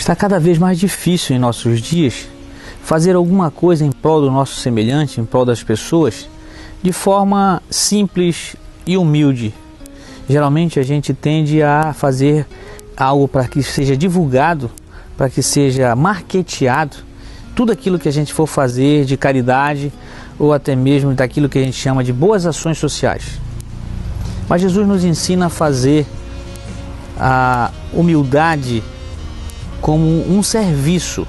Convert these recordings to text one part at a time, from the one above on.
Está cada vez mais difícil em nossos dias fazer alguma coisa em prol do nosso semelhante, em prol das pessoas, de forma simples e humilde. Geralmente a gente tende a fazer algo para que seja divulgado, para que seja marketeado, tudo aquilo que a gente for fazer de caridade ou até mesmo daquilo que a gente chama de boas ações sociais. Mas Jesus nos ensina a fazer a humildade como um serviço,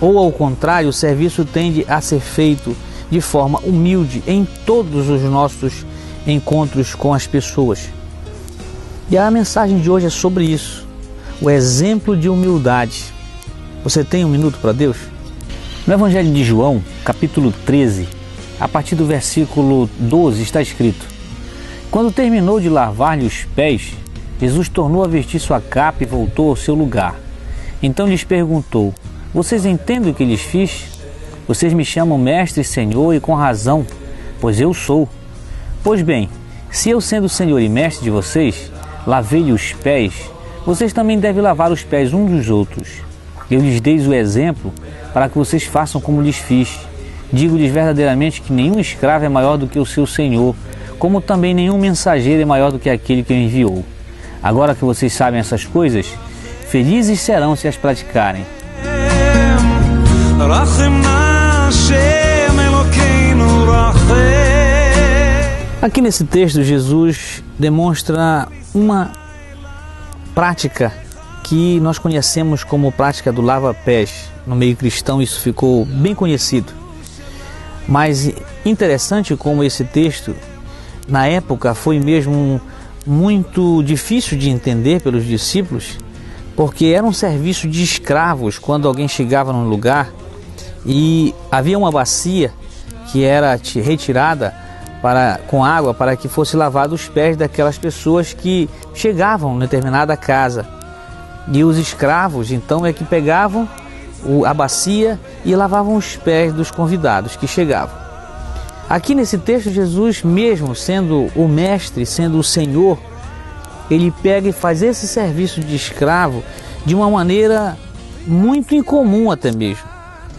ou ao contrário, o serviço tende a ser feito de forma humilde em todos os nossos encontros com as pessoas. E a mensagem de hoje é sobre isso, o exemplo de humildade. Você tem um minuto para Deus? No Evangelho de João, capítulo 13, a partir do versículo 12, está escrito: Quando terminou de lavar-lhe os pés, Jesus tornou a vestir sua capa e voltou ao seu lugar. Então lhes perguntou: Vocês entendem o que lhes fiz? Vocês me chamam mestre e senhor, e com razão, pois eu sou. Pois bem, se eu, sendo senhor e mestre de vocês, lavei-lhe os pés, vocês também devem lavar os pés uns dos outros. Eu lhes dei o exemplo para que vocês façam como lhes fiz. Digo-lhes verdadeiramente que nenhum escravo é maior do que o seu senhor, como também nenhum mensageiro é maior do que aquele que o enviou. Agora que vocês sabem essas coisas, felizes serão se as praticarem. Aqui nesse texto, Jesus demonstra uma prática que nós conhecemos como prática do lava-pés. No meio cristão isso ficou bem conhecido. Mas interessante como esse texto, na época, foi mesmo muito difícil de entender pelos discípulos, porque era um serviço de escravos. Quando alguém chegava num lugar e havia uma bacia que era retirada com água para que fosse lavado os pés daquelas pessoas que chegavam em determinada casa. E os escravos então é que pegavam a bacia e lavavam os pés dos convidados que chegavam. Aqui nesse texto, Jesus, mesmo sendo o mestre, sendo o Senhor, ele pega e faz esse serviço de escravo de uma maneira muito incomum até mesmo.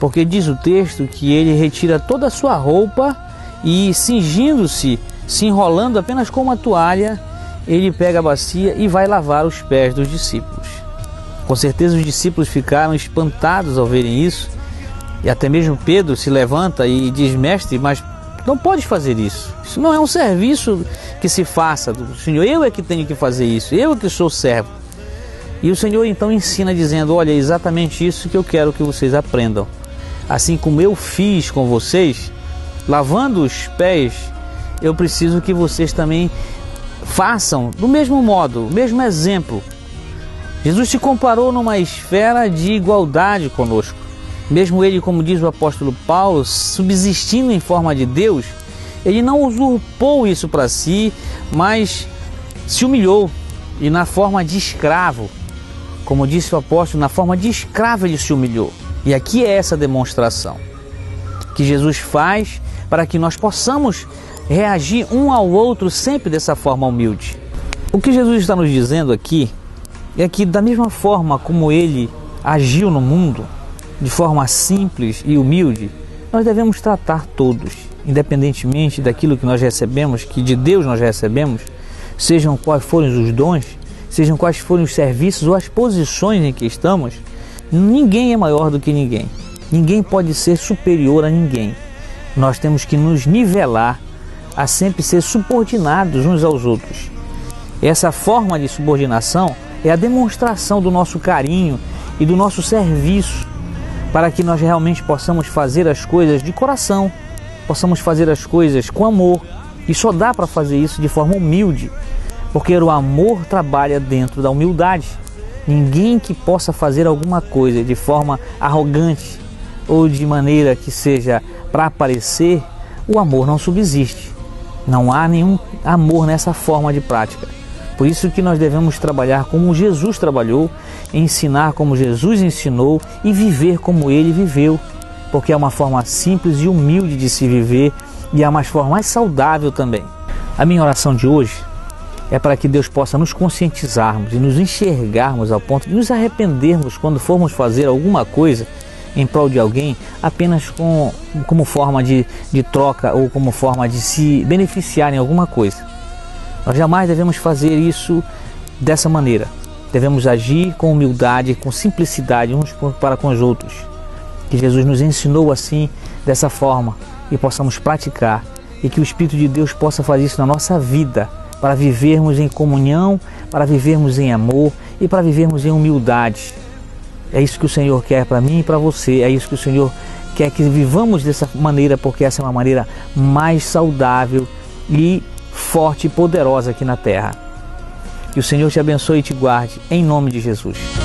Porque diz o texto que ele retira toda a sua roupa e, cingindo-se, se enrolando apenas com uma toalha, ele pega a bacia e vai lavar os pés dos discípulos. Com certeza os discípulos ficaram espantados ao verem isso. E até mesmo Pedro se levanta e diz: Mestre, mas não pode fazer isso. Isso não é um serviço que se faça do Senhor. Eu é que tenho que fazer isso. Eu é que sou servo. E o Senhor então ensina dizendo: olha, é exatamente isso que eu quero que vocês aprendam. Assim como eu fiz com vocês, lavando os pés, eu preciso que vocês também façam do mesmo modo, o mesmo exemplo. Jesus se comparou numa esfera de igualdade conosco. Mesmo ele, como diz o apóstolo Paulo, subsistindo em forma de Deus, ele não usurpou isso para si, mas se humilhou e na forma de escravo, como disse o apóstolo, na forma de escravo ele se humilhou. E aqui é essa demonstração que Jesus faz para que nós possamos reagir um ao outro sempre dessa forma humilde. O que Jesus está nos dizendo aqui é que, da mesma forma como ele agiu no mundo, de forma simples e humilde, nós devemos tratar todos, independentemente daquilo que nós recebemos, que de Deus nós recebemos, sejam quais forem os dons, sejam quais forem os serviços ou as posições em que estamos. Ninguém é maior do que ninguém. Ninguém pode ser superior a ninguém. Nós temos que nos nivelar a sempre ser subordinados uns aos outros. Essa forma de subordinação é a demonstração do nosso carinho e do nosso serviço, para que nós realmente possamos fazer as coisas de coração, possamos fazer as coisas com amor. E só dá para fazer isso de forma humilde, porque o amor trabalha dentro da humildade. Ninguém que possa fazer alguma coisa de forma arrogante ou de maneira que seja para aparecer, o amor não subsiste. Não há nenhum amor nessa forma de prática. Por isso que nós devemos trabalhar como Jesus trabalhou, ensinar como Jesus ensinou e viver como ele viveu, porque é uma forma simples e humilde de se viver e é uma forma mais saudável também. A minha oração de hoje é para que Deus possa nos conscientizarmos e nos enxergarmos ao ponto de nos arrependermos quando formos fazer alguma coisa em prol de alguém apenas como forma de troca ou como forma de se beneficiar em alguma coisa. Nós jamais devemos fazer isso dessa maneira. Devemos agir com humildade, com simplicidade uns para com os outros. Que Jesus nos ensinou assim, dessa forma, e possamos praticar, e que o Espírito de Deus possa fazer isso na nossa vida, para vivermos em comunhão, para vivermos em amor e para vivermos em humildade. É isso que o Senhor quer para mim e para você, é isso que o Senhor quer que vivamos dessa maneira, porque essa é uma maneira mais saudável e forte e poderosa aqui na terra. Que o Senhor te abençoe e te guarde, em nome de Jesus.